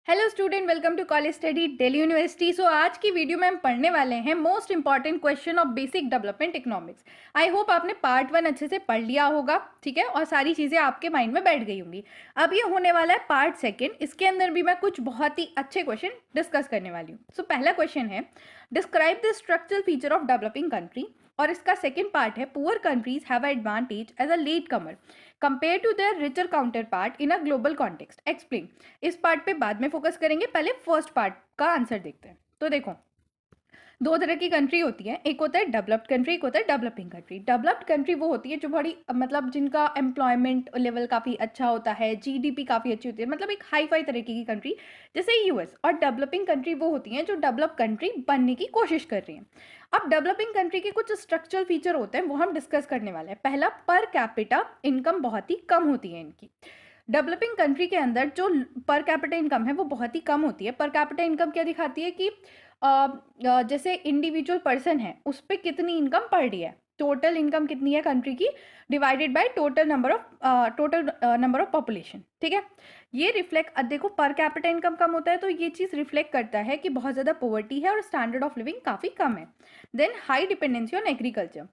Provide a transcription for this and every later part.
Hello student, welcome to college study Delhi university. So आज की video में हम पढ़ने वाले हैं most important question of basic development economics. I hope आपने पार्ट 1 अच्छे से पढ़ लिया होगा, ठीक है, और सारी चीज़ें आपके माइंड में बैठ गई होंगी। अब ये होने वाला है पार्ट 2, इसके अंदर भी मैं कुछ बहुत ही अच्छे क्वेश्चन डिस्कस करने वाली हूँ। सो पहला क्वेश्चन है, describe the structural feature of developing country, और इसका सेकेंड पार्ट है, poor countries have advantage as a latecomer compare to their richer counterpart in a global context, explain. इस part पे बाद में फोकस करेंगे, पहले फर्स्ट पार्ट का आंसर देखते हैं। तो देखो, दो तरह की कंट्री होती है, एक होता है डेवलप्ड कंट्री, एक होता है डेवलपिंग कंट्री। डेवलप्ड कंट्री वो होती है जो बड़ी मतलब जिनका एम्प्लॉयमेंट लेवल काफ़ी अच्छा होता है, जीडीपी काफ़ी अच्छी होती है, मतलब एक हाई फाई तरीके की कंट्री जैसे यूएस। और डेवलपिंग कंट्री वो होती हैं जो डेवलप कंट्री बनने की कोशिश कर रही हैं। अब डेवलपिंग कंट्री के कुछ स्ट्रक्चरल फीचर होते हैं, वो हम डिस्कस करने वाले हैं। पहला, पर कैपिटा इनकम बहुत ही कम होती है इनकी। डेवलपिंग कंट्री के अंदर जो पर कैपिटा इनकम है वो बहुत ही कम होती है। पर कैपिटा इनकम क्या दिखाती है कि जैसे इंडिविजुअल पर्सन है उस पर कितनी इनकम पड़ रही है, टोटल इनकम कितनी है कंट्री की divided by total number of population, ठीक है। ये रिफ्लेक्ट, देखो पर कैपिटा इनकम कम होता है तो ये चीज़ रिफ्लेक्ट करता है कि बहुत ज़्यादा पॉवर्टी है और स्टैंडर्ड ऑफ लिविंग काफ़ी कम है। Then high dependency on agriculture.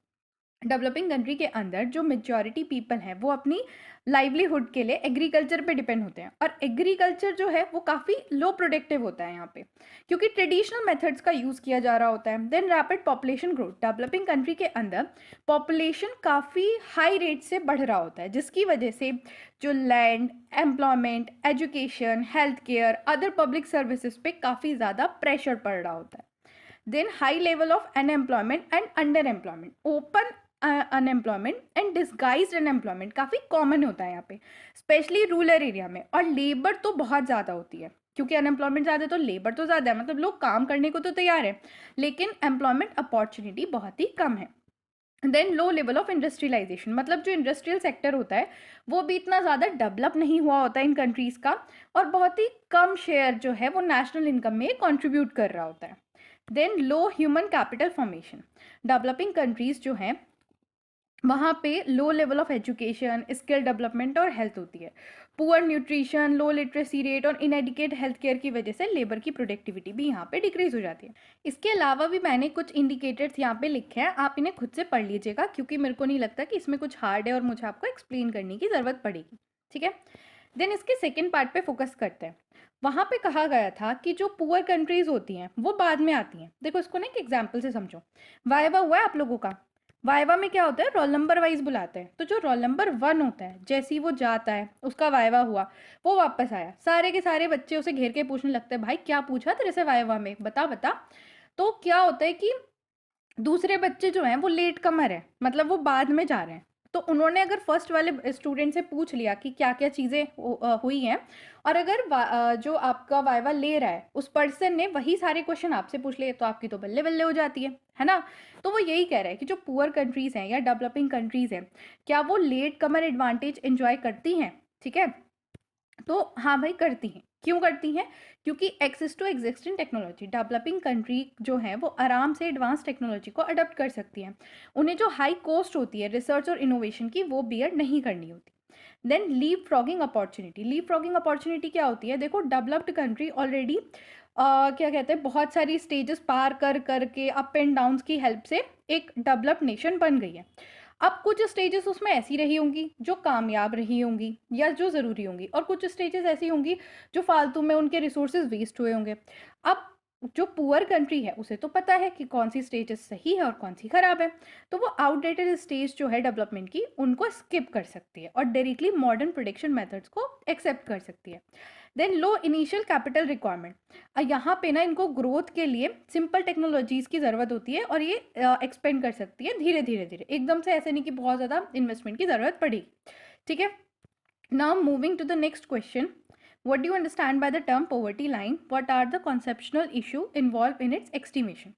Developing country के अंदर जो मेजॉरिटी पीपल हैं वो अपनी लाइवलीहुड के लिए एग्रीकल्चर पे डिपेंड होते हैं, और एग्रीकल्चर जो है वो काफ़ी लो प्रोडक्टिव होता है यहाँ पे, क्योंकि ट्रेडिशनल मेथड्स का यूज़ किया जा रहा होता है। Then rapid population growth, developing country के अंदर पॉपुलेशन काफ़ी हाई रेट से बढ़ रहा होता है, जिसकी वजह से जो land, employment, education, health care, other public services पे काफ़ी ज़्यादा प्रेशर पड़ रहा होता है। Then high level of unemployment and underemployment, open unemployment and disguised unemployment काफ़ी कॉमन होता है यहाँ पे, स्पेशली रूरल एरिया में। और लेबर तो बहुत ज़्यादा होती है, क्योंकि अनएम्प्लॉयमेंट ज़्यादा है तो लेबर तो ज़्यादा है, मतलब लोग काम करने को तो तैयार है, लेकिन एम्प्लॉयमेंट अपॉर्चुनिटी बहुत ही कम है। Then low level of industrialisation, मतलब जो इंडस्ट्रियल सेक्टर होता है वो भी इतना ज़्यादा डेवलप नहीं हुआ होता है इन कंट्रीज़ का, और बहुत ही कम शेयर जो है वो नेशनल इनकम में कंट्रीब्यूट कर रहा होता है। Then low human capital formation, developing countries जो हैं वहाँ पे low level of education, skill development और हेल्थ होती है। Poor nutrition, low literacy rate और इनएडिकेट हेल्थ केयर की वजह से लेबर की प्रोडक्टिविटी भी यहाँ पे डिक्रीज हो जाती है। इसके अलावा भी मैंने कुछ इंडिकेटर्स यहाँ पे लिखे हैं, आप इन्हें खुद से पढ़ लीजिएगा, क्योंकि मेरे को नहीं लगता कि इसमें कुछ हार्ड है और मुझे आपको एक्सप्लेन करने की ज़रूरत पड़ेगी, ठीक है। देन इसके सेकेंड पार्ट पे फोकस करते हैं। वहाँ पे कहा गया था कि जो पुअर कंट्रीज होती हैं वो बाद में आती हैं। देखो इसको ना एक एग्जाम्पल से समझो। वाइवा हुआ है आप लोगों का, वाइवा में क्या होता है, रोल नंबर वाइज बुलाते हैं। तो जो रोल नंबर 1 होता है, जैसे ही वो जाता है, उसका वाइवा हुआ, वो वापस आया, सारे के सारे बच्चे उसे घेर के पूछने लगते हैं, भाई क्या पूछा तेरे से वाइवा में, बता बता। तो क्या होता है कि दूसरे बच्चे जो हैं वो लेट कमर है, मतलब वो बाद में जा रहे हैं। तो उन्होंने अगर फर्स्ट वाले स्टूडेंट से पूछ लिया कि क्या क्या चीज़ें हुई हैं, और अगर जो आपका वाइवा ले रहा है उस पर्सन ने वही सारे क्वेश्चन आपसे पूछ लिए, तो आपकी तो बल्ले बल्ले हो जाती है ना। तो वो यही कह रहा है कि जो पुअर कंट्रीज़ हैं या डेवलपिंग कंट्रीज़ हैं, क्या वो लेट कमर एडवांटेज एंजॉय करती हैं, ठीक है। तो हाँ भाई, करती हैं। क्यों करती हैं? क्योंकि access to existing technology, developing country जो है वो आराम से एडवांस टेक्नोलॉजी को अडॉप्ट कर सकती हैं। उन्हें जो हाई कॉस्ट होती है रिसर्च और इनोवेशन की, वो बियर नहीं करनी होती। Then leapfrogging opportunity, leapfrogging opportunity क्या होती है? देखो, डेवलप्ड कंट्री ऑलरेडी क्या कहते हैं, बहुत सारी स्टेजेस पार कर करके अप एंड डाउन की हेल्प से एक डेवलप्ड नेशन बन गई है। अब कुछ स्टेजेस उसमें ऐसी रही होंगी जो कामयाब रही होंगी या जो ज़रूरी होंगी, और कुछ स्टेजेस ऐसी होंगी जो फालतू में उनके रिसोर्सेज वेस्ट हुए होंगे। अब जो पुअर कंट्री है उसे तो पता है कि कौन सी स्टेजेस सही है और कौन सी खराब है, तो वो आउटडेटेड स्टेज जो है डेवलपमेंट की उनको स्किप कर सकती है और डायरेक्टली मॉडर्न प्रोडक्शन मेथड्स को एक्सेप्ट कर सकती है। Then low initial capital requirement, यहाँ पे ना इनको ग्रोथ के लिए सिंपल टेक्नोलॉजीज़ की ज़रूरत होती है, और ये एक्सपेंड कर सकती है धीरे धीरे धीरे, एकदम से ऐसे नहीं कि बहुत ज़्यादा इन्वेस्टमेंट की ज़रूरत पड़ेगी, ठीक है। Now moving to the next question, what do you understand by the term poverty line? What are the conceptual issue involved in its estimation?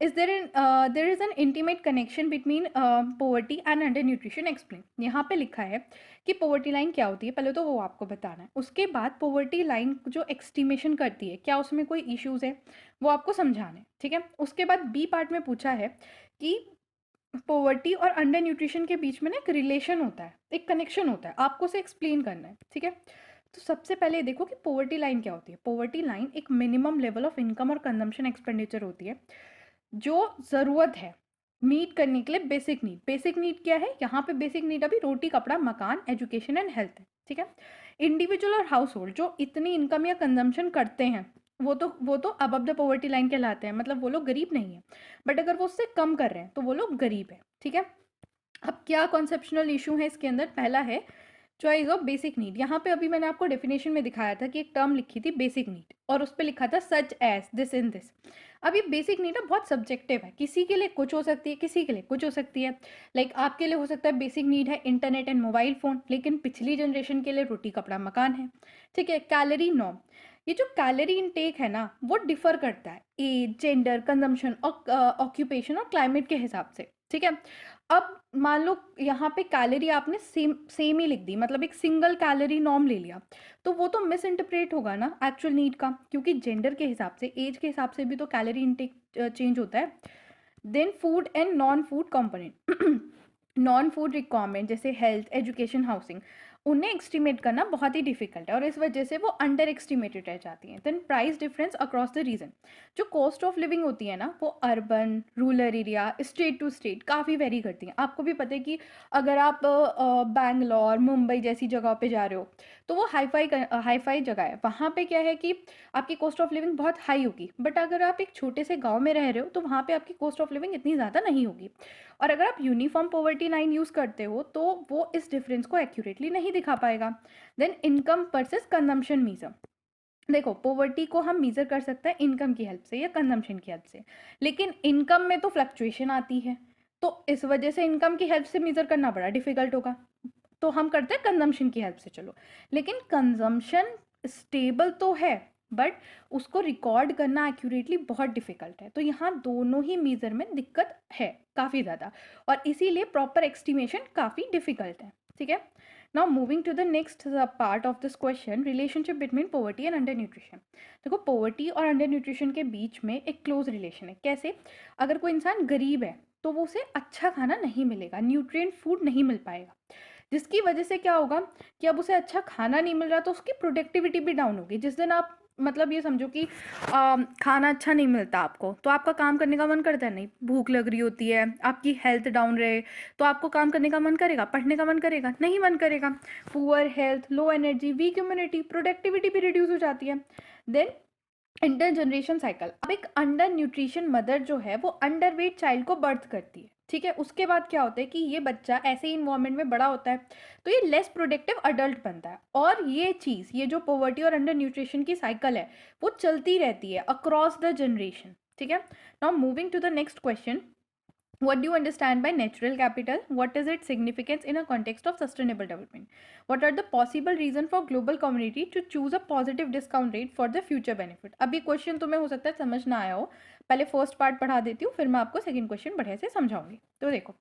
Is there is an intimate connection between poverty and undernutrition? Explain. यहाँ पे लिखा है कि poverty line क्या होती है, पहले तो वो आपको बताना है। उसके बाद poverty line जो estimation करती है, क्या उसमें कोई issues है, वो आपको समझाना है, ठीक है। उसके बाद बी पार्ट में पूछा है कि पोवर्टी और अंडर न्यूट्रिशन के बीच में ना एक रिलेशन होता है, एक कनेक्शन होता है, आपको उसे एक्सप्लेन करना है, ठीक है। तो सबसे पहले देखो कि पॉवर्टी लाइन क्या होती है। पॉवर्टी लाइन एक मिनिमम लेवल ऑफ इनकम और कंजम्पशन एक्सपेंडिचर होती है जो ज़रूरत है मीट करने के लिए। बेसिक नीड, बेसिक नीड क्या है यहाँ पे? बेसिक नीड अभी रोटी, कपड़ा, मकान, एजुकेशन एंड हेल्थ है, ठीक है। इंडिविजुअल और हाउस होल्ड जो इतनी इनकम या कंजम्पशन करते हैं वो तो अबव द पॉवर्टी लाइन कहलाते हैं, मतलब वो लोग गरीब नहीं है। बट अगर वो उससे कम कर रहे हैं तो वो लोग गरीब है, ठीक है। अब क्या कॉन्सेप्शनल इशू है इसके अंदर? पहला है चॉइस ऑफ बेसिक नीड। यहाँ पे अभी मैंने आपको डेफिनेशन में दिखाया था कि एक टर्म लिखी थी बेसिक नीड और उस पर लिखा था such as this in this. अब ये बेसिक नीड ना बहुत सब्जेक्टिव है, किसी के लिए कुछ हो सकती है, किसी के लिए कुछ हो सकती है। लाइक आपके लिए हो सकता है बेसिक नीड है इंटरनेट एंड मोबाइल फ़ोन, लेकिन पिछली जनरेशन के लिए रोटी, कपड़ा, मकान है, ठीक है। कैलोरी नॉर्म, ये जो कैलोरी इनटेक है ना वो डिफर करता है एज, जेंडर, कंजम्पशन और ऑक्यूपेशन और क्लाइमेट के हिसाब से, ठीक है। अब मान लो यहाँ पे कैलोरी आपने सेम सेम ही लिख दी, मतलब एक सिंगल कैलोरी नॉर्म ले लिया, तो वो तो मिस इंटरप्रेट होगा ना एक्चुअल नीड का, क्योंकि जेंडर के हिसाब से, एज के हिसाब से भी तो कैलोरी इनटेक चेंज होता है। Then food and non food component, non food requirement जैसे हेल्थ, एजुकेशन, हाउसिंग, उन्हें एस्टिमेट करना बहुत ही डिफिकल्ट है और इस वजह से वो अंडर एस्टिमेटेड रह जाती हैं। Then price difference across the region, जो कॉस्ट ऑफ लिविंग होती है ना वो urban, rural area, state to state काफ़ी वेरी करती हैं। आपको भी पता है कि अगर आप बैंगलोर, मुंबई जैसी जगह पे जा रहे हो तो वो हाई फाई जगह है, वहाँ पे क्या है कि आपकी कॉस्ट ऑफ लिविंग बहुत हाई होगी। बट अगर आप एक छोटे से गाँव में रह रहे हो तो वहाँ पे आपकी कॉस्ट ऑफ लिविंग इतनी ज़्यादा नहीं होगी। और अगर आप यूनिफॉर्म पॉवर्टी लाइन यूज़ करते हो तो वो इस डिफरेंस को एक्यूरेटली नहीं दिखा पाएगा। Then income versus consumption measure, देखो पॉवर्टी को हम मीज़र कर सकते हैं इनकम की हेल्प से या कंजम्पशन की हेल्प से, लेकिन इनकम में तो फ्लक्चुएशन आती है, तो इस वजह से इनकम की हेल्प से मीज़र करना बड़ा डिफिकल्ट होगा। तो हम करते हैं कंजम्पशन की हेल्प से, चलो। लेकिन कंजम्पशन स्टेबल तो है बट उसको रिकॉर्ड करना एक्यूरेटली बहुत डिफिकल्ट है, तो यहाँ दोनों ही मीज़र में दिक्कत है काफ़ी ज़्यादा, और इसीलिए प्रॉपर एस्टिमेशन काफ़ी डिफिकल्ट है, ठीक है। Now moving to the next part of this question, relationship between poverty and undernutrition. देखो पॉवर्टी और अंडर न्यूट्रिशन के बीच में एक क्लोज रिलेशन है। कैसे? अगर कोई इंसान गरीब है तो वो उसे अच्छा खाना नहीं मिलेगा, न्यूट्रिएंट फूड नहीं मिल पाएगा, जिसकी वजह से क्या होगा कि अब उसे अच्छा खाना नहीं मिल रहा तो उसकी प्रोडक्टिविटी भी डाउन होगी। जिस दिन आप, मतलब ये समझो कि खाना अच्छा नहीं मिलता आपको तो आपका काम करने का मन करता है नहीं, भूख लग रही होती है, आपकी हेल्थ डाउन रहे तो आपको काम करने का मन करेगा, पढ़ने का मन करेगा नहीं, मन करेगा। Poor health, low energy, weak immunity, productivity भी रिड्यूस हो जाती है। देन इंटर जनरेशन साइकिल, अब एक अंडर न्यूट्रिशन मदर जो है वो अंडर वेट चाइल्ड को बर्थ करती है, ठीक है। उसके बाद क्या होता है कि ये बच्चा ऐसे ही इन्वायरमेंट में बड़ा होता है तो ये लेस प्रोडक्टिव अडल्ट बनता है, और ये चीज़, ये जो पॉवर्टी और अंडर न्यूट्रिशन की साइकिल है वो चलती रहती है अक्रॉस द जनरेशन, ठीक है। Now moving to the next question, what do you understand by natural capital? What is its significance in a context of sustainable development? What are the possible reason for global community to choose a positive discount rate for the future benefit? अभी question तुम्हें हो सकता है समझ ना आया हो, पहले फर्स्ट पार्ट पढ़ा देती हूँ फिर मैं आपको सेकंड क्वेश्चन बढ़िया से समझाऊंगी। तो देखो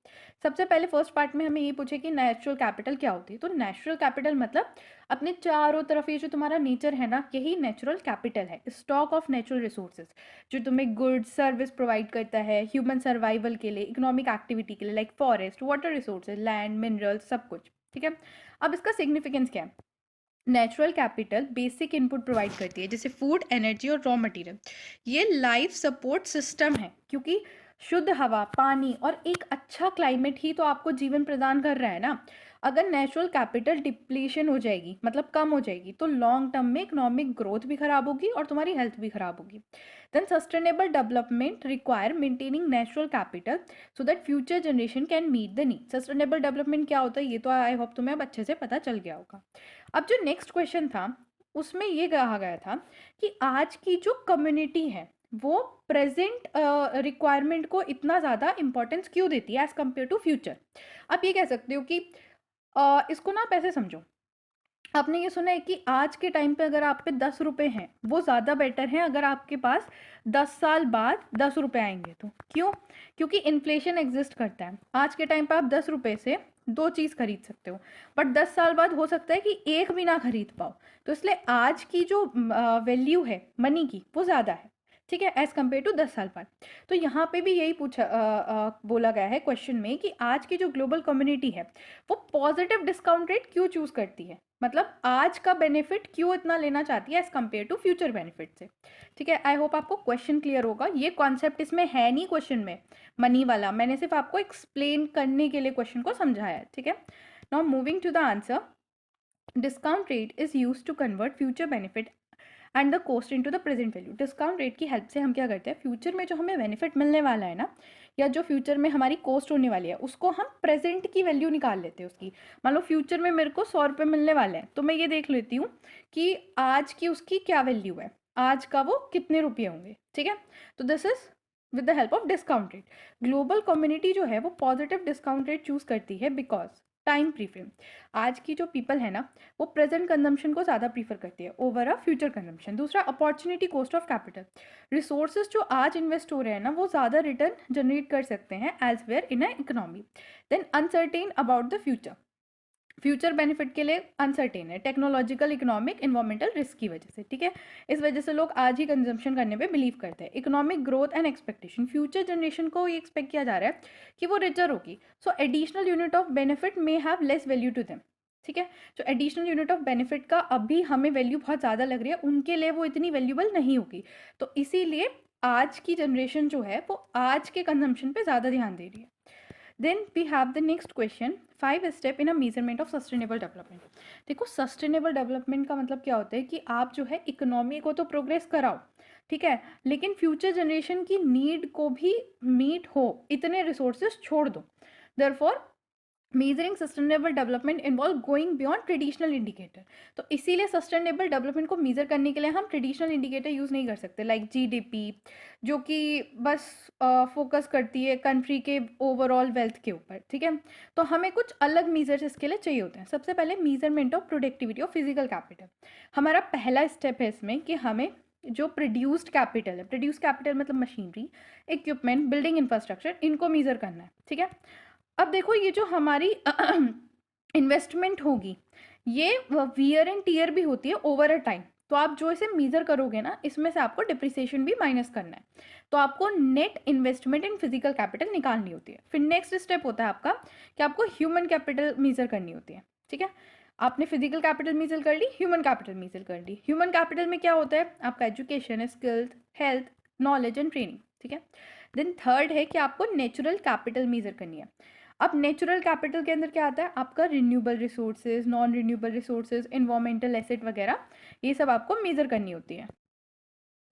सबसे पहले फर्स्ट पार्ट में हमें ये पूछे कि नेचुरल कैपिटल क्या होती है। तो नेचुरल कैपिटल मतलब अपने चारों तरफ ये जो तुम्हारा नेचर है ना, यही नेचुरल कैपिटल है, स्टॉक ऑफ नेचुरल रिसोर्सेज जो तुम्हें गुड्स सर्विस प्रोवाइड करता है ह्यूमन सर्वाइवल के लिए, इकोनॉमिक एक्टिविटी के लिए, like forest, water resources, land, minerals, सब कुछ, ठीक है। अब इसका सिग्निफिकेंस क्या है? Natural capital basic input provide करती है जैसे फूड, एनर्जी और रॉ मटेरियल। ये लाइफ सपोर्ट सिस्टम है, क्योंकि शुद्ध हवा, पानी और एक अच्छा क्लाइमेट ही तो आपको जीवन प्रदान कर रहा है ना। अगर नेचुरल कैपिटल डिप्लीशन हो जाएगी, मतलब कम हो जाएगी, तो लॉन्ग टर्म में इकोनॉमिक ग्रोथ भी खराब होगी और तुम्हारी हेल्थ भी खराब होगी। Then sustainable development require maintaining natural capital so that future generation can meet the need. Sustainable development क्या होता है ये तो आई होप तुम्हें अब अच्छे से पता चल गया होगा। अब जो नेक्स्ट क्वेश्चन था उसमें ये कहा गया था कि आज की जो कम्युनिटी है वो प्रेजेंट रिक्वायरमेंट को इतना ज़्यादा इंपॉर्टेंस क्यों देती है एज कम्पेयर टू फ्यूचर। आप ये कह सकते हो कि इसको ना आप ऐसे समझो, आपने ये सुना है कि आज के टाइम पे अगर आप पे 10 रुपए हैं वो ज़्यादा बेटर है अगर आपके पास 10 साल बाद 10 रुपए आएंगे तो। क्यों? क्योंकि इन्फ्लेशन एग्जिस्ट करता है। आज के टाइम पे आप 10 रुपए से 2 चीज़ खरीद सकते हो, बट 10 साल बाद हो सकता है कि एक भी ना खरीद पाओ। तो इसलिए आज की जो वैल्यू है मनी की वो ज़्यादा है, ठीक है, एज़ कम्पेयर टू 10 साल बाद। तो यहाँ पे भी यही बोला गया है क्वेश्चन में कि आज की जो ग्लोबल कम्युनिटी है वो पॉजिटिव डिस्काउंट रेट क्यों चूज़ करती है, मतलब आज का बेनिफिट क्यों इतना लेना चाहती है as compare to future benefit से। ठीक है, आई होप आपको क्वेश्चन क्लियर होगा। ये कॉन्सेप्ट इसमें है नहीं क्वेश्चन में मनी वाला, मैंने सिर्फ आपको एक्सप्लेन करने के लिए क्वेश्चन को समझाया है। ठीक है, now moving to the answer, discount rate is use to convert future benefit and the cost into the present value. Discount rate की हेल्प से हम क्या करते हैं, फ्यूचर में जो हमें बेनिफिट मिलने वाला है ना, या जो फ्यूचर में हमारी कॉस्ट होने वाली है, उसको हम प्रेजेंट की वैल्यू निकाल लेते हैं उसकी। मान लो फ्यूचर में मेरे को 100 रुपये मिलने वाले हैं, तो मैं ये देख लेती हूँ कि आज की उसकी क्या वैल्यू है, आज का वो कितने रुपये होंगे। ठीक है, तो this is with the help of discount rate. Global community जो है वो पॉजिटिव डिस्काउंट रेट चूज करती है बिकॉज टाइम प्रीफरेंस। आज की जो पीपल है ना वो प्रेजेंट कंजम्पशन को ज़्यादा प्रीफर करती है ओवर अ फ्यूचर कंजम्पशन। दूसरा, opportunity cost of capital. Resources जो आज इन्वेस्ट हो रहे हैं ना वो ज़्यादा रिटर्न जनरेट कर सकते हैं as where in a economy. Then uncertain about the future. Future benefit के लिए अनसर्टेन है, टेक्नोलॉजिकल, इकोनॉमिक, इन्वायरमेंटल रिस्क की वजह से। ठीक है, इस वजह से लोग आज ही कंजम्पशन करने पे बिलीव करते हैं। Economic growth and expectation, future generation को ये एक्सपेक्ट किया जा रहा है कि वो रिचर होगी, so additional unit of benefit may have less value to them. ठीक है, जो एडिशनल यूनिट ऑफ बेनिफिट का अभी हमें वैल्यू बहुत ज़्यादा लग रही है, उनके लिए वो इतनी वैल्यूबल नहीं होगी। तो इसीलिए आज की जनरेशन जो है वो आज के कंजम्पशन पे ज़्यादा ध्यान दे रही है। Then we have the next question, 5 step in a measurement of sustainable development. देखो, सस्टेनेबल डेवलपमेंट का मतलब क्या होता है कि आप जो है इकोनॉमी को तो प्रोग्रेस कराओ, ठीक है, लेकिन फ्यूचर जनरेशन की नीड को भी मीट हो, इतने रिसोर्सेज छोड़ दो। Therefore measuring sustainable development involve going beyond traditional indicator. तो इसीलिए सस्टेनेबल डेवलपमेंट को मेजर करने के लिए हम ट्रेडिशनल इंडिकेटर यूज़ नहीं कर सकते, लाइक जीडीपी, जो कि बस फोकस करती है कंट्री के ओवरऑल वेल्थ के ऊपर। ठीक है, तो हमें कुछ अलग मेजर्स इसके लिए चाहिए होते हैं। सबसे पहले measurement of productivity of physical capital. हमारा पहला स्टेप है इसमें कि हमें जो प्रोड्यूस्ड कैपिटल है, प्रोड्यूस कैपिटल मतलब मशीनरी, इक्विपमेंट, बिल्डिंग इंफ्रास्ट्रक्चर, इनको मेजर करना है। ठीक है, अब देखो ये जो हमारी इन्वेस्टमेंट होगी ये वियर एंड टीयर भी होती है ओवर अ टाइम। तो आप जो इसे मेजर करोगे ना, इसमें से आपको डिप्रिसिएशन भी माइनस करना है। तो आपको net investment in physical capital निकालनी होती है। फिर नेक्स्ट स्टेप होता है आपका कि आपको ह्यूमन कैपिटल मेजर करनी होती है। ठीक है, आपने फिजिकल कैपिटल मेजर कर ली, ह्यूमन कैपिटल मेजर कर ली। ह्यूमन कैपिटल में क्या होता है, आपका education, skills, health, knowledge and training. ठीक है, देन थर्ड है कि आपको नेचुरल कैपिटल मेजर करनी है। अब नेचुरल कैपिटल के अंदर क्या आता है, आपका renewable resources, non renewable resources, environmental asset वगैरह, ये सब आपको मेजर करनी होती है।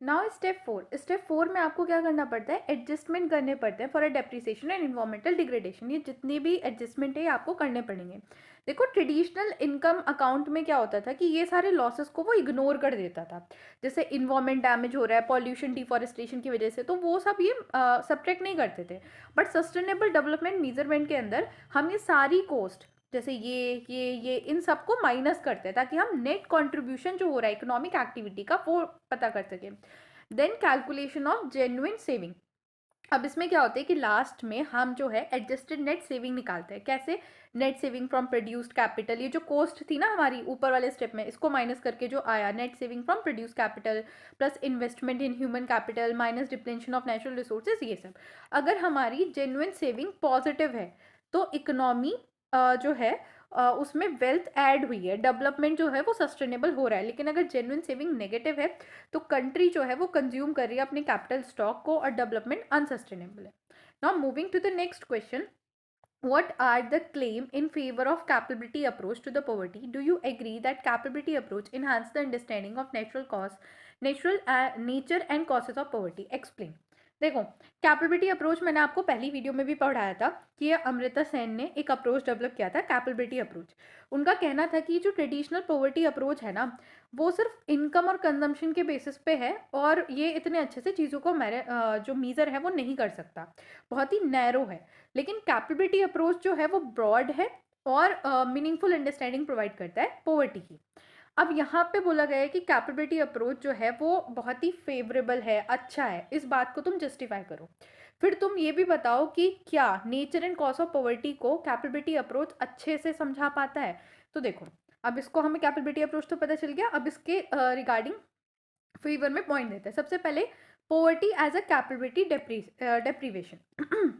नाउ स्टेप 4, स्टेप 4 में आपको क्या करना पड़ता है, एडजस्टमेंट करने पड़ते हैं for a depreciation and environmental degradation. ये जितने भी एडजस्टमेंट है आपको करने पड़ेंगे। देखो, ट्रेडिशनल इनकम अकाउंट में क्या होता था कि ये सारे लॉसेस को वो इग्नोर कर देता था। जैसे इन्वायरमेंट डैमेज हो रहा है पॉल्यूशन, डिफॉरेस्टेशन की वजह से, तो वो सब ये सब्ट्रैक्ट नहीं करते थे। बट सस्टेनेबल डेवलपमेंट मेजरमेंट के अंदर हम ये सारी कॉस्ट, जैसे ये इन सबको माइनस करते हैं ताकि हम नेट कंट्रीब्यूशन जो हो रहा है इकोनॉमिक एक्टिविटी का वो पता कर सकें। Then calculation of genuine saving. अब इसमें क्या होता है कि लास्ट में हम जो है एडजस्टेड नेट सेविंग निकालते हैं। कैसे, net saving from produced capital, ये जो कॉस्ट थी ना हमारी ऊपर वाले स्टेप में, इसको माइनस करके जो आया net saving from produced capital plus investment in human capital minus depletion of natural resources, ये सब। अगर हमारी जेन्युइन सेविंग पॉजिटिव है तो इकोनॉमी जो है उसमें वेल्थ ऐड हुई है, डेवलपमेंट जो है वो सस्टेनेबल हो रहा है। लेकिन अगर जेन्युइन सेविंग नेगेटिव है तो कंट्री जो है वो कंज्यूम कर रही है अपने कैपिटल स्टॉक को और डेवलपमेंट अनसस्टेनेबल है। Now moving to the next question, what are the claim in favor of capability approach to the poverty? Do you agree that capability approach enhance the understanding of nature and causes of poverty? Explain. देखो, capability approach मैंने आपको पहली video में भी पढ़ाया था कि ये अमृता सेन ने एक अप्रोच डेवलप किया था, कैपेबिलिटी अप्रोच। उनका कहना था कि जो ट्रेडिशनल पॉवर्टी अप्रोच है ना वो सिर्फ इनकम और कंजम्पशन के बेसिस पे है और ये इतने अच्छे से चीज़ों को जो मीज़र है वो नहीं कर सकता, बहुत ही नैरो है। लेकिन कैपेबिलिटी अप्रोच जो है वो ब्रॉड है और मीनिंगफुल अंडरस्टैंडिंग प्रोवाइड करता है पॉवर्टी की। अब यहाँ पे बोला गया है कि कैपेबिलिटी अप्रोच जो है वो बहुत ही फेवरेबल है, अच्छा है, इस बात को तुम जस्टिफाई करो। फिर तुम ये भी बताओ कि क्या nature and cause of poverty को कैपेबिलिटी अप्रोच अच्छे से समझा पाता है। तो देखो, अब इसको हमें कैपेबिलिटी अप्रोच तो पता चल गया, अब इसके रिगार्डिंग फेवर में पॉइंट देते हैं। सबसे पहले poverty as a capability deprivation.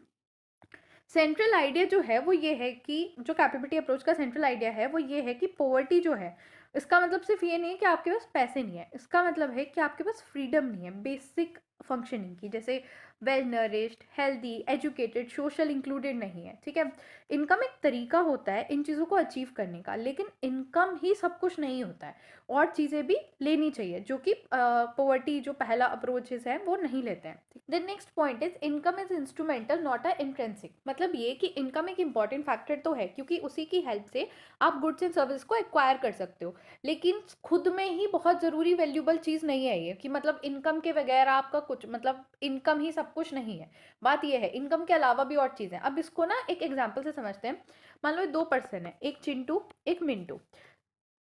Central idea जो है वो ये है कि जो कैपेबिलिटी अप्रोच का सेंट्रल आइडिया है वो ये है कि पोवर्टी जो है इसका मतलब सिर्फ ये नहीं है कि आपके पास पैसे नहीं है, इसका मतलब है कि आपके पास फ्रीडम नहीं है बेसिक फंक्शनिंग की, जैसे well nourished, healthy, educated, social included नहीं है, ठीक है। इनकम एक तरीका होता है इन चीज़ों को अचीव करने का, लेकिन इनकम ही सब कुछ नहीं होता है, और चीज़ें भी लेनी चाहिए, जो कि पोवर्टी जो पहला अप्रोचेस है वो नहीं लेते हैं। The next point is income is instrumental not a intrinsic. मतलब ये कि इनकम एक इंपॉर्टेंट फैक्टर तो है, क्योंकि उसी की हेल्प से आप गुड्स एंड सर्विस को एक्वायर कर सकते हो, लेकिन खुद में ही बहुत ज़रूरी वैल्यूबल चीज़ नहीं है ये, कि मतलब इनकम के बगैर आपका कुछ, मतलब इनकम ही सब कुछ नहीं है। बात ये है इनकम के अलावा भी और चीज़ें। अब इसको ना एक एग्जाम्पल से समझते हैं। मान लो 2 पर्सन है, एक चिंटू एक मिंटू,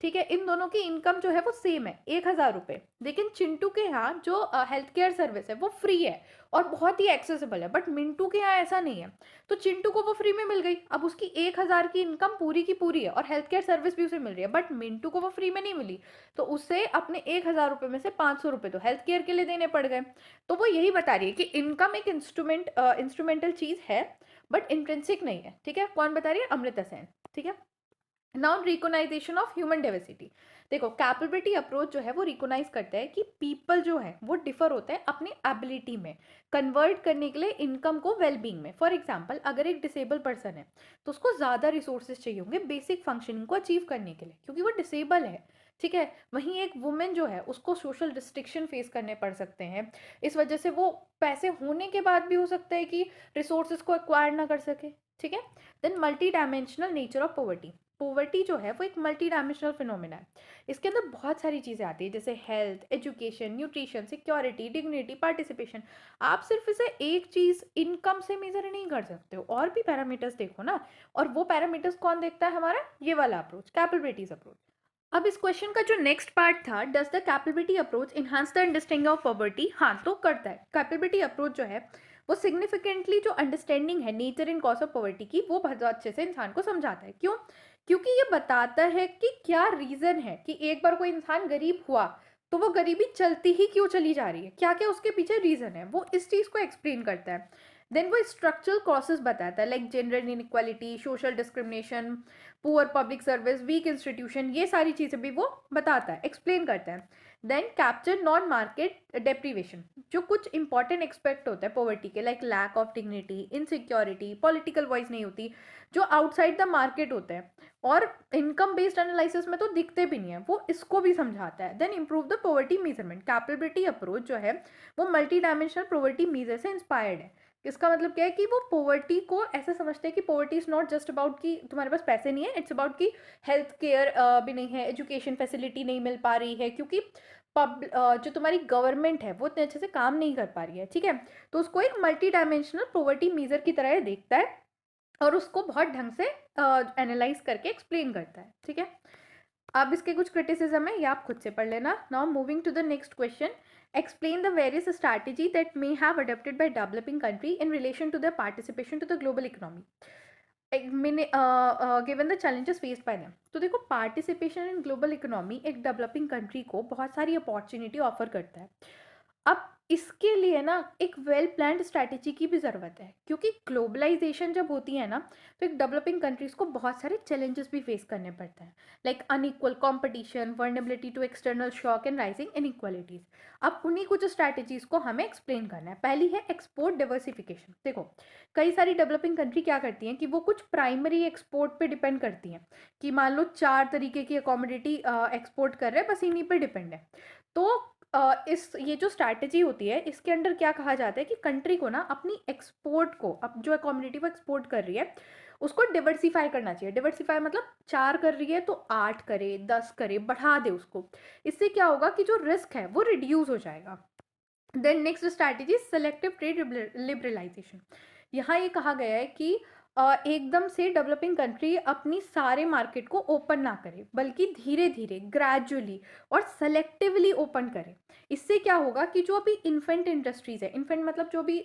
ठीक है। इन दोनों की इनकम जो है वो सेम है, 1,000 रुपये, लेकिन चिंटू के यहाँ जो हेल्थ केयर सर्विस है वो फ्री है और बहुत ही एक्सेसिबल है, बट मिंटू के यहाँ ऐसा नहीं है। तो चिंटू को वो फ्री में मिल गई, अब उसकी 1,000 की इनकम पूरी की पूरी है और हेल्थ केयर सर्विस भी उसे मिल रही है, बट मिंटू को वो फ्री में नहीं मिली, तो उसे अपने 1,000 रुपये में से 500 रुपये तो हेल्थ केयर के लिए देने पड़ गए। तो वो यही बता रही है कि इनकम एक इंस्ट्रूमेंटल चीज़ है, बट इंट्रिंसिक नहीं है, ठीक है। कौन बता रही है? अमृता सेन, ठीक है। Now recognition of human diversity. देखो कैपेबिलिटी अप्रोच जो है वो रिकोनाइज करता है कि पीपल जो है वो डिफर होते हैं अपनी एबिलिटी में कन्वर्ट करने के लिए इनकम को वेलबींग में। फॉर एग्जांपल अगर एक डिसेबल पर्सन है तो उसको ज़्यादा रिसोर्सेज चाहिए होंगे बेसिक फंक्शनिंग को अचीव करने के लिए, क्योंकि वो डिसेबल है, ठीक है। वहीं एक वुमेन जो है उसको सोशल रिस्ट्रिक्शन फेस करने पड़ सकते हैं, इस वजह से वो पैसे होने के बाद भी हो सकता है कि रिसोर्सेज को एक्वायर ना कर सके, ठीक है। Then multidimensional nature of poverty. Poverty जो है वो एक मल्टी डायमेंशनल फिनोमिना है, इसके अंदर बहुत सारी चीज़ें आती है, जैसे health, education, nutrition, security, dignity, participation. आप सिर्फ इसे एक चीज़ इनकम से मेजर नहीं कर सकते हो, और भी पैरामीटर्स देखो ना, और वो पैरामीटर्स कौन देखता है? हमारा ये वाला अप्रोच, कैपेबिलिटीज अप्रोच। अब इस क्वेश्चन का जो नेक्स्ट पार्ट था, does the capability approach enhance the understanding of poverty? हाँ, तो करता है। कैपेबिलिटी अप्रोच जो है वो सिग्निफिकेंटली जो अंडरस्टैंडिंग है nature in cause of poverty की, वो बहुत अच्छे से इंसान को समझाता है। क्यों? क्योंकि ये बताता है कि क्या रीज़न है कि एक बार कोई इंसान गरीब हुआ तो वो गरीबी चलती ही क्यों चली जा रही है, क्या क्या उसके पीछे रीज़न है, वो इस चीज़ को एक्सप्लेन करता है। देन वो स्ट्रक्चरल कॉसेस बताता है, like gender inequality, social discrimination, poor public service, weak institution, ये सारी चीज़ें भी वो बताता है, एक्सप्लेन करता है। Then capture non market deprivation, जो कुछ इंपॉर्टेंट एक्सपेक्ट होता है पॉवर्टी के, like lack of dignity, insecurity, political voice नहीं होती, जो आउटसाइड द मार्केट होते हैं और इनकम बेस्ड एनालिसिस में तो दिखते भी नहीं है, वो इसको भी समझाता है। Then improve the poverty measurement. Capability approach जो है वो मल्टी डायमेंशनल पॉवर्टी मेजर से इंस्पायर्ड है। इसका मतलब क्या है कि वो पॉवर्टी को ऐसा समझते हैं कि poverty is not just about कि तुम्हारे पास पैसे नहीं है, इट्स अबाउट कि हेल्थ केयर भी नहीं है, एजुकेशन फैसिलिटी नहीं मिल पा रही है, क्योंकि जो तुम्हारी गवर्नमेंट है वो इतने अच्छे से काम नहीं कर पा रही है, ठीक है। तो उसको एक मल्टी डायमेंशनल पॉवर्टी मेजर की तरह देखता है और उसको बहुत ढंग से एनालाइज करके एक्सप्लेन करता है, ठीक है। अब इसके कुछ क्रिटिसिज्म है, ये आप खुद से पढ़ लेना। Now moving to the next question, explain the various strategy that may have adopted by developing country in relation to their participation to the global economy given the challenges faced by them। तो देखो participation in global economy एक developing country को बहुत सारी opportunity offer करता है। अब इसके लिए ना एक वेल प्लान्ड स्ट्रैटेजी की भी ज़रूरत है, क्योंकि ग्लोबलाइजेशन जब होती है ना तो एक डेवलपिंग कंट्रीज़ को बहुत सारे चैलेंजेस भी फेस करने पड़ते हैं, like unequal competition, vulnerability to external shock and rising inequalities. अब उन्हीं कुछ स्ट्रैटेजीज़ को हमें एक्सप्लेन करना है। पहली है एक्सपोर्ट डाइवर्सिफिकेशन। देखो कई सारी डेवलपिंग कंट्री क्या करती हैं कि वो कुछ प्राइमरी एक्सपोर्ट पे डिपेंड करती हैं, कि मान लो 4 तरीके की कमोडिटी एक्सपोर्ट कर रहे हैं, बस इन्हीं पे डिपेंड है। तो इस ये जो स्ट्रैटेजी होती है इसके अंडर क्या कहा जाता है कि कंट्री को ना अपनी एक्सपोर्ट को, अब जो कमोडिटी वो एक्सपोर्ट कर रही है उसको डिवर्सिफाई करना चाहिए। डिवर्सिफाई मतलब 4 कर रही है तो 8 करे, 10 करे, बढ़ा दे उसको। इससे क्या होगा कि जो रिस्क है वो रिड्यूस हो जाएगा। Then next strategy selective trade liberalisation. यहाँ ये कहा गया है कि एकदम से डेवलपिंग कंट्री अपनी सारे मार्केट को ओपन ना करे, बल्कि धीरे धीरे ग्रेजुअली और सेलेक्टिवली ओपन करे। इससे क्या होगा कि जो अभी इन्फेंट इंडस्ट्रीज है, इन्फेंट मतलब जो भी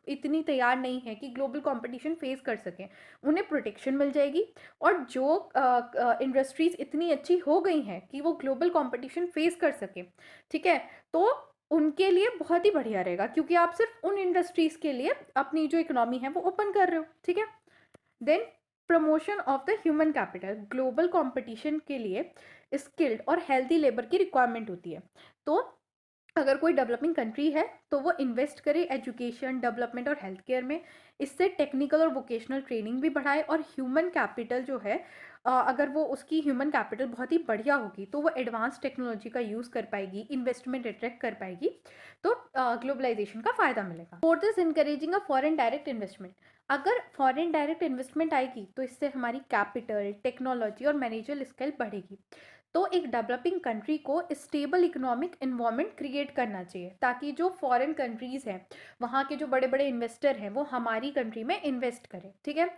इतनी तैयार नहीं है कि ग्लोबल कंपटीशन फेस कर सकें, उन्हें प्रोटेक्शन मिल जाएगी। और जो इंडस्ट्रीज इतनी अच्छी हो गई हैं कि वो ग्लोबल कंपटीशन फेस कर सकें, ठीक है, तो उनके लिए बहुत ही बढ़िया रहेगा, क्योंकि आप सिर्फ उन इंडस्ट्रीज़ के लिए अपनी जो इकोनॉमी है वो ओपन कर रहे हो, ठीक है। Then promotion of the human capital, global competition के लिए स्किल्ड और हेल्दी लेबर की रिक्वायरमेंट होती है। तो अगर कोई डेवलपिंग कंट्री है तो वो इन्वेस्ट करे एजुकेशन, डेवलपमेंट और हेल्थ केयर में। इससे टेक्निकल और वोकेशनल ट्रेनिंग भी बढ़ाए, और ह्यूमन कैपिटल जो है अगर वो उसकी ह्यूमन कैपिटल बहुत ही बढ़िया होगी तो वो एडवांस टेक्नोलॉजी का यूज़ कर पाएगी, इन्वेस्टमेंट अट्रैक्ट कर पाएगी, तो ग्लोबलाइजेशन का फ़ायदा मिलेगा। Fourth is encouraging a foreign direct investment. अगर फॉरेन डायरेक्ट इन्वेस्टमेंट आएगी तो इससे हमारी कैपिटल, टेक्नोलॉजी और मैनेजरल स्किल बढ़ेगी। तो एक डेवलपिंग कंट्री को स्टेबल इकोनॉमिक इन्वायरमेंट क्रिएट करना चाहिए, ताकि जो फॉरेन कंट्रीज़ हैं, वहाँ के जो बड़े बड़े इन्वेस्टर हैं, वो हमारी कंट्री में इन्वेस्ट करें, ठीक है।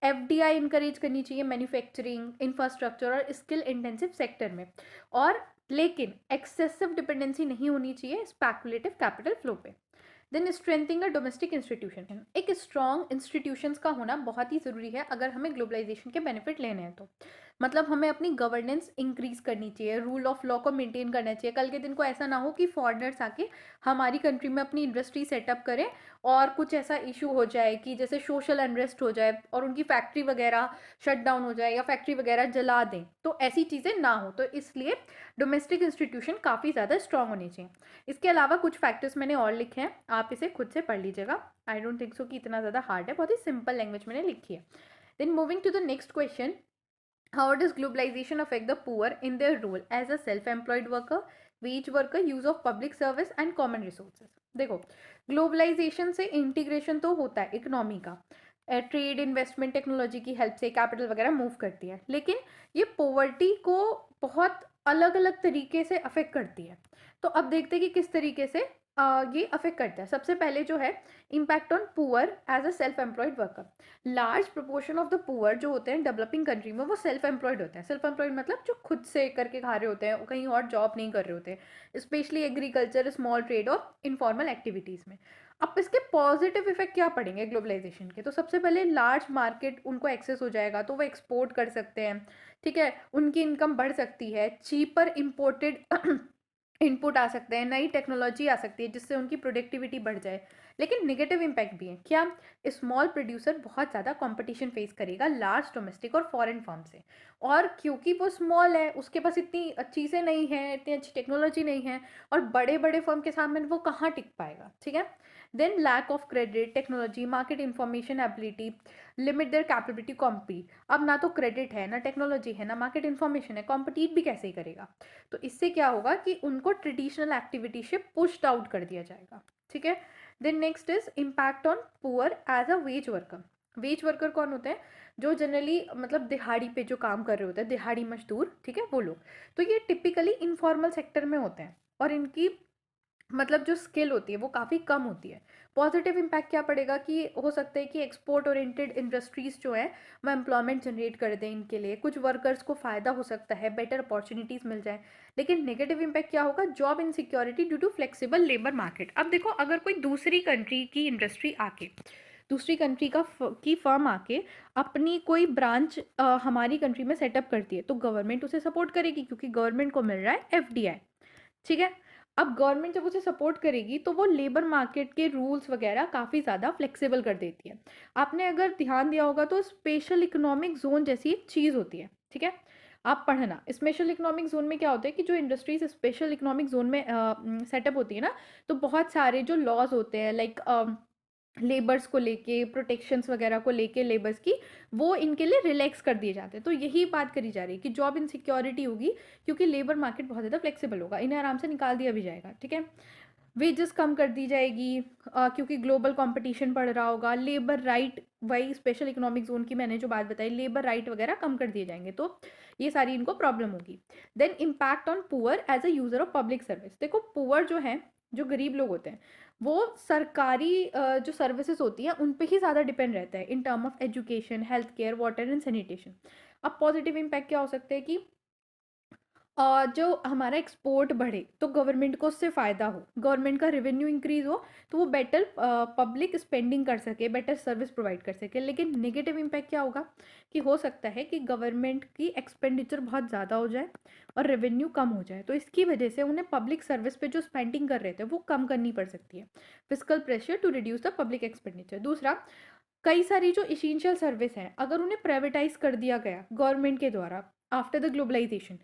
एफडीआई इंकरेज करनी चाहिए मैन्युफैक्चरिंग, इंफ्रास्ट्रक्चर और स्किल इंटेंसिव सेक्टर में। और लेकिन एक्सेसिव डिपेंडेंसी नहीं होनी चाहिए स्पेकुलेटिव कैपिटल फ्लो पे। Then strengthening a domestic institution, एक स्ट्रॉन्ग इंस्टीट्यूशंस का होना बहुत ही ज़रूरी है अगर हमें ग्लोबलाइजेशन के बेनिफिट लेने हैं तो। मतलब हमें अपनी गवर्नेंस इंक्रीज करनी चाहिए, रूल ऑफ लॉ को मेंटेन करना चाहिए। कल के दिन को ऐसा ना हो कि फॉरेनर्स आके हमारी कंट्री में अपनी इंडस्ट्री सेटअप करें और कुछ ऐसा इशू हो जाए कि जैसे सोशल अनरेस्ट हो जाए और उनकी फैक्ट्री वगैरह शट डाउन हो जाए या फैक्ट्री वगैरह जला दें, तो ऐसी चीज़ें ना हो। तो इसलिए डोमेस्टिक इंस्टीट्यूशन काफ़ी ज़्यादा स्ट्रांग होनी चाहिए। इसके अलावा कुछ फैक्टर्स मैंने और लिखे हैं, आप इसे खुद से पढ़ लीजिएगा। आई डोंट थिंक सो कि इतना ज़्यादा हार्ड है, बहुत ही सिंपल लैंग्वेज मैंने लिखी है। Then moving to the next question, how does globalization affect the poor in their role as a self-employed worker, wage worker, use of public service and common resources? देखो, globalisation से integration तो होता है economy का, trade, investment, technology की help से capital वगैरह move करती है, लेकिन ये पॉवर्टी को बहुत अलग अलग तरीके से अफेक्ट करती है। तो अब देखते हैं कि किस तरीके से ये अफेक्ट करता है। सबसे पहले जो है impact on poor as a self employed worker. Large proportion of the poor जो होते हैं डेवलपिंग कंट्री में वो सेल्फ एम्प्लॉयड होते हैं। सेल्फ एम्प्लॉयड मतलब जो खुद से करके खा रहे होते हैं, कहीं और जॉब नहीं कर रहे होते, स्पेशली एग्रीकल्चर, स्मॉल ट्रेड और इनफॉर्मल एक्टिविटीज़ में। अब इसके पॉजिटिव इफेक्ट क्या पड़ेंगे ग्लोबलाइजेशन के? तो सबसे पहले लार्ज मार्केट उनको एक्सेस हो जाएगा, तो वो एक्सपोर्ट कर सकते हैं, ठीक है, उनकी इनकम बढ़ सकती है, चीपर इम्पोर्टेड इनपुट आ सकते हैं, नई टेक्नोलॉजी आ सकती है जिससे उनकी प्रोडक्टिविटी बढ़ जाए। लेकिन नेगेटिव इम्पैक्ट भी है क्या? स्मॉल प्रोड्यूसर बहुत ज़्यादा कंपटीशन फेस करेगा लार्ज डोमेस्टिक और फॉरेन फर्म से, और क्योंकि वो स्मॉल है, उसके पास इतनी चीज़ें नहीं हैं, इतनी अच्छी टेक्नोलॉजी नहीं है, और बड़े बड़े फर्म के सामने वो कहाँ टिक पाएगा, ठीक है। Then lack of credit, technology, market information ability, limit their capability compete. अब ना तो क्रेडिट है, ना टेक्नोलॉजी है, ना मार्केट इंफॉर्मेशन है, कॉम्पिटिट भी कैसे ही करेगा? तो इससे क्या होगा कि उनको ट्रेडिशनल एक्टिविटी से पुश्ड आउट कर दिया जाएगा, ठीक है। Then next is impact on poor as a wage worker. Wage worker कौन होते हैं? जो जनरली मतलब दिहाड़ी पे जो काम कर रहे होते हैं, दिहाड़ी मजदूर, ठीक है, वो लोग। तो ये टिपिकली इनफॉर्मल सेक्टर में होते हैं और इनकी मतलब जो स्किल होती है वो काफ़ी कम होती है। पॉजिटिव इम्पैक्ट क्या पड़ेगा कि हो सकता है कि एक्सपोर्ट ओरिएंटेड इंडस्ट्रीज़ जो हैं वो एम्प्लॉयमेंट जनरेट कर दें इनके लिए, कुछ वर्कर्स को फ़ायदा हो सकता है, बेटर अपॉर्चुनिटीज़ मिल जाए। लेकिन नेगेटिव इम्पैक्ट क्या होगा? Job insecurity due to flexible labour market. अब देखो, अगर कोई दूसरी कंट्री की इंडस्ट्री आके, दूसरी कंट्री की फर्म आके अपनी कोई ब्रांच हमारी कंट्री में सेटअप करती है, तो गवर्नमेंट उसे सपोर्ट करेगी क्योंकि गवर्नमेंट को मिल रहा है एफडीआई, ठीक है। अब गवर्नमेंट जब उसे सपोर्ट करेगी तो वो लेबर मार्केट के रूल्स वगैरह काफ़ी ज़्यादा फ्लेक्सिबल कर देती है। आपने अगर ध्यान दिया होगा तो स्पेशल इकोनॉमिक जोन जैसी एक चीज़ होती है, ठीक है। आप पढ़ना, स्पेशल इकोनॉमिक जोन में क्या होता है कि जो इंडस्ट्रीज स्पेशल इकोनॉमिक जोन में सेटअप होती है ना, तो बहुत सारे जो लॉज होते हैं, लाइक लेबर्स को लेके, प्रोटेक्शंस वगैरह को लेके लेबर्स की, वो इनके लिए रिलैक्स कर दिए जाते हैं। तो यही बात करी जा रही है कि जॉब इनसिक्योरिटी होगी क्योंकि लेबर मार्केट बहुत ज़्यादा फ्लेक्सिबल होगा, इन्हें आराम से निकाल दिया भी जाएगा, ठीक है। वेजेस कम कर दी जाएगी क्योंकि ग्लोबल कंपटीशन बढ़ रहा होगा। लेबर राइट, वही स्पेशल इकोनॉमिक जोन की मैंने जो बात बताई, लेबर राइट वगैरह कम कर दिए जाएंगे, तो ये सारी इनको प्रॉब्लम होगी। Then impact on poor as a user of public service. देखो, पुअर जो है, जो गरीब लोग होते हैं, वो सरकारी जो सर्विसेज होती हैं उन पे ही ज़्यादा डिपेंड रहता है in term of education, health care, water and sanitation. अब पॉजिटिव इम्पैक्ट क्या हो सकते हैं कि जो हमारा एक्सपोर्ट बढ़े तो गवर्नमेंट को उससे फ़ायदा हो, गवर्नमेंट का रेवेन्यू इंक्रीज हो, तो वो बेटर पब्लिक स्पेंडिंग कर सके, बेटर सर्विस प्रोवाइड कर सके। लेकिन नेगेटिव इम्पैक्ट क्या होगा कि हो सकता है कि गवर्नमेंट की एक्सपेंडिचर बहुत ज़्यादा हो जाए और रेवेन्यू कम हो जाए, तो इसकी वजह से उन्हें पब्लिक सर्विस पे जो स्पेंडिंग कर रहे थे वो कम करनी पड़ सकती है। Fiscal pressure to reduce the public expenditure. दूसरा, कई सारी जो इसेंशियल सर्विस हैं अगर उन्हें प्राइवेटाइज कर दिया गया गवर्नमेंट के द्वारा आफ्टर द ग्लोबलाइजेशन,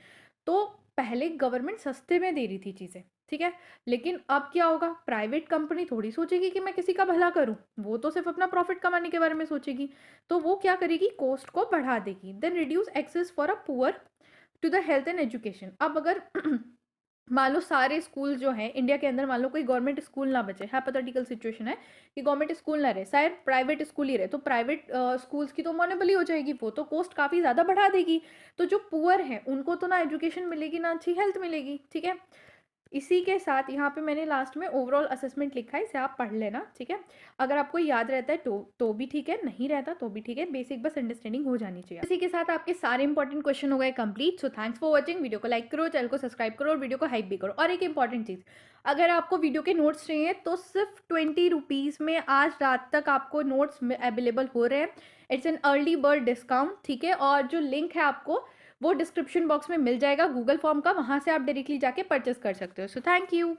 तो पहले गवर्नमेंट सस्ते में दे रही थी चीज़ें, ठीक है, लेकिन अब क्या होगा, प्राइवेट कंपनी थोड़ी सोचेगी कि मैं किसी का भला करूं, वो तो सिर्फ अपना प्रॉफिट कमाने के बारे में सोचेगी। तो वो क्या करेगी, कॉस्ट को बढ़ा देगी। Then reduce access for a poor to the health and education. अब अगर मान लो सारे स्कूल जो हैं इंडिया के अंदर, मान लो कोई गवर्नमेंट स्कूल ना बचे, हाइपोथेटिकल सिचुएशन है कि गवर्नमेंट स्कूल ना रहे, शायद प्राइवेट स्कूल ही रहे, तो प्राइवेट स्कूल्स की तो मोनोपोली हो जाएगी, वो तो कॉस्ट काफ़ी ज़्यादा बढ़ा देगी। तो जो पुअर हैं उनको तो ना एजुकेशन मिलेगी ना अच्छी हेल्थ मिलेगी, ठीक है। इसी के साथ यहाँ पे मैंने लास्ट में ओवरऑल असेसमेंट लिखा है, इसे आप पढ़ लेना, ठीक है। अगर आपको याद रहता है तो भी ठीक है, नहीं रहता तो भी ठीक है, बेसिक बस अंडरस्टैंडिंग हो जानी चाहिए। इसी के साथ आपके सारे इंपॉर्टेंट क्वेश्चन हो गए complete. So thanks for watching. Video को लाइक करो, चैनल को सब्सक्राइब करो और वीडियो को हाइप भी करो। और एक इंपॉर्टेंट चीज़, अगर आपको वीडियो के नोट्स चाहिए तो सिर्फ 20 रुपीज़ में आज रात तक आपको नोट्स अवेलेबल हो रहे हैं। It's an early bird discount, ठीक है। और जो लिंक है आपको वो डिस्क्रिप्शन बॉक्स में मिल जाएगा गूगल फॉर्म का, वहाँ से आप डायरेक्टली जाके परचेस कर सकते हो। So thank you.